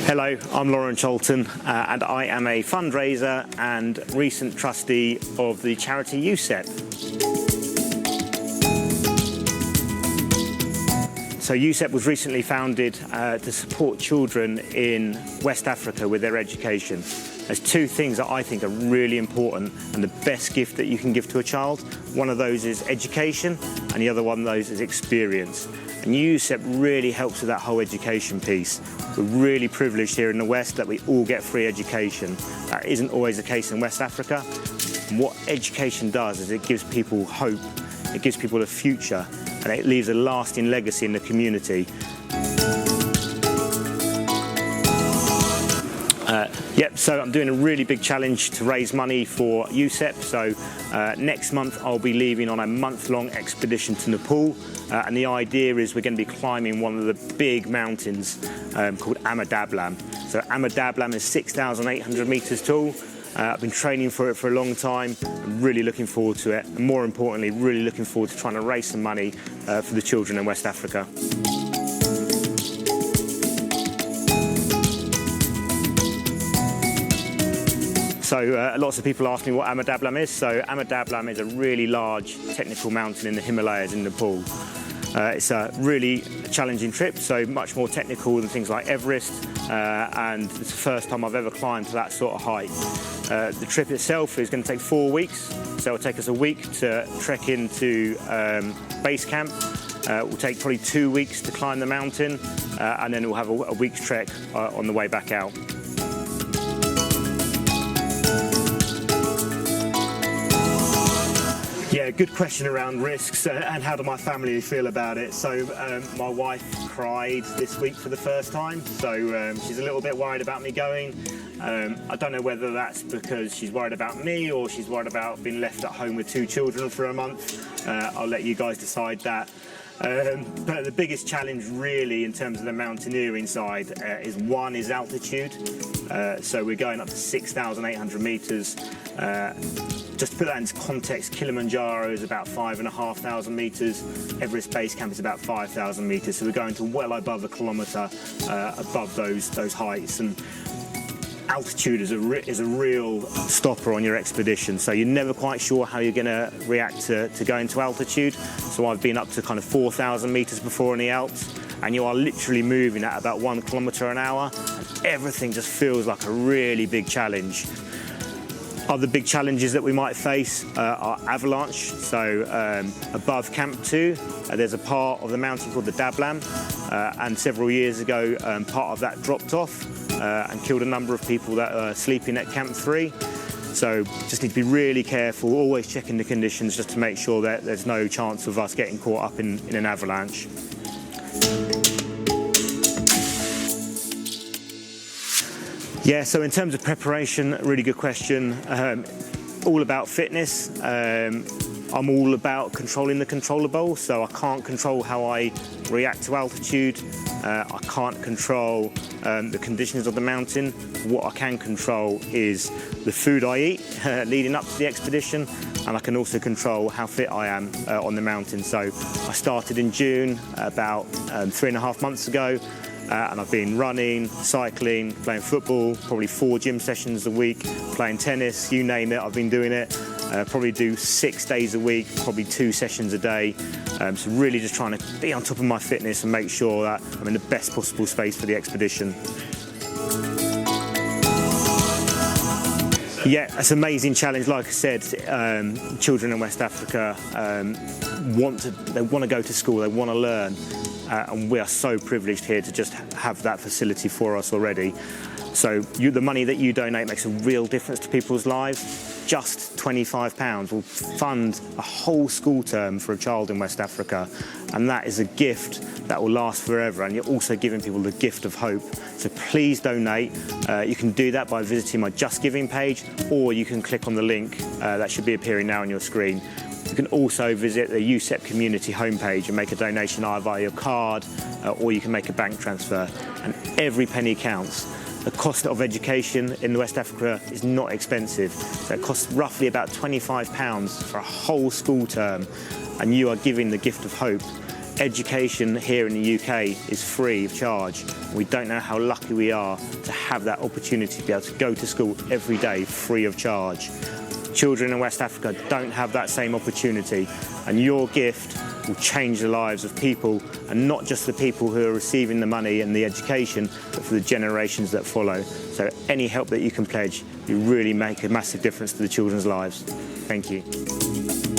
Hello, I'm Loren Charlton and I am a fundraiser and recent trustee of the charity UCEP. So UCEP was recently founded to support children in West Africa with their education. There's two things that I think are really important and the best gift that you can give to a child. One of those is education and the other one of those is experience. And UCEP really helps with that whole education piece. We're really privileged here in the West that we all get free education. That isn't always the case in West Africa. And what education does is it gives people hope, it gives people a future, and it leaves a lasting legacy in the community. So I'm doing a really big challenge to raise money for UCEP. So next month I'll be leaving on a month-long expedition to Nepal. And the idea is we're going to be climbing one of the big mountains called Dablam. So Dablam is 6,800 meters tall. I've been training for it for a long time. I'm really looking forward to it. And more importantly, really looking forward to trying to raise some money for the children in West Africa. So lots of people ask me what Dablam is. So Dablam is a really large technical mountain in the Himalayas in Nepal. It's a really challenging trip, so much more technical than things like Everest, and it's the first time I've ever climbed to that sort of height. The trip itself is going to take 4 weeks, so it'll take us a week to trek into base camp. It will take probably 2 weeks to climb the mountain, and then we'll have a week's trek on the way back out. Yeah, good question around risks and how do my family feel about it. So my wife cried this week for the first time, so she's a little bit worried about me going. I don't know whether that's because she's worried about me or she's worried about being left at home with 2 children for a month. I'll let you guys decide that. But the biggest challenge really in terms of the mountaineering side is altitude. So we're going up to 6,800 meters. Just to put that into context, Kilimanjaro is about 5,500 meters. Everest Base Camp is about 5,000 meters. So we're going to well above a kilometer above those heights. And altitude is a real stopper on your expedition. So you're never quite sure how you're going to react to going to altitude. So I've been up to kind of 4,000 meters before in the Alps, and you are literally moving at about 1 kilometer an hour. And everything just feels like a really big challenge. Other big challenges that we might face are avalanche. So above Camp 2, there's a part of the mountain called the Dablam, and several years ago part of that dropped off and killed a number of people that are sleeping at Camp 3. So just need to be really careful, always checking the conditions just to make sure that there's no chance of us getting caught up in an avalanche. Yeah, so in terms of preparation, really good question. All about fitness. I'm all about controlling the controllable, so I can't control how I react to altitude. I can't control the conditions of the mountain. What I can control is the food I eat leading up to the expedition, and I can also control how fit I am on the mountain. So I started in June, about 3.5 months ago. And I've been running, cycling, playing football, probably 4 gym sessions a week, playing tennis, you name it, I've been doing it. Probably do 6 days a week, probably 2 sessions a day. So really just trying to be on top of my fitness and make sure that I'm in the best possible space for the expedition. Yeah, it's an amazing challenge. Like I said, children in West Africa want to go to school, they want to learn. And we are so privileged here to just have that facility for us already. So the money that you donate makes a real difference to people's lives. Just £25 will fund a whole school term for a child in West Africa. And that is a gift that will last forever. And you're also giving people the gift of hope. So please donate. You can do that by visiting my Just Giving page, or you can click on the link that should be appearing now on your screen. You can also visit the UCEP community homepage and make a donation either via your card or you can make a bank transfer, and every penny counts. The cost of education in West Africa is not expensive, so it costs roughly about £25 for a whole school term, and you are giving the gift of hope Education here in the UK is free of charge. We don't know how lucky we are to have that opportunity to be able to go to school every day free of charge. Children in West Africa don't have that same opportunity, and your gift will change the lives of people, and not just the people who are receiving the money and the education, but for the generations that follow. So any help that you can pledge, you really make a massive difference to the children's lives. Thank you.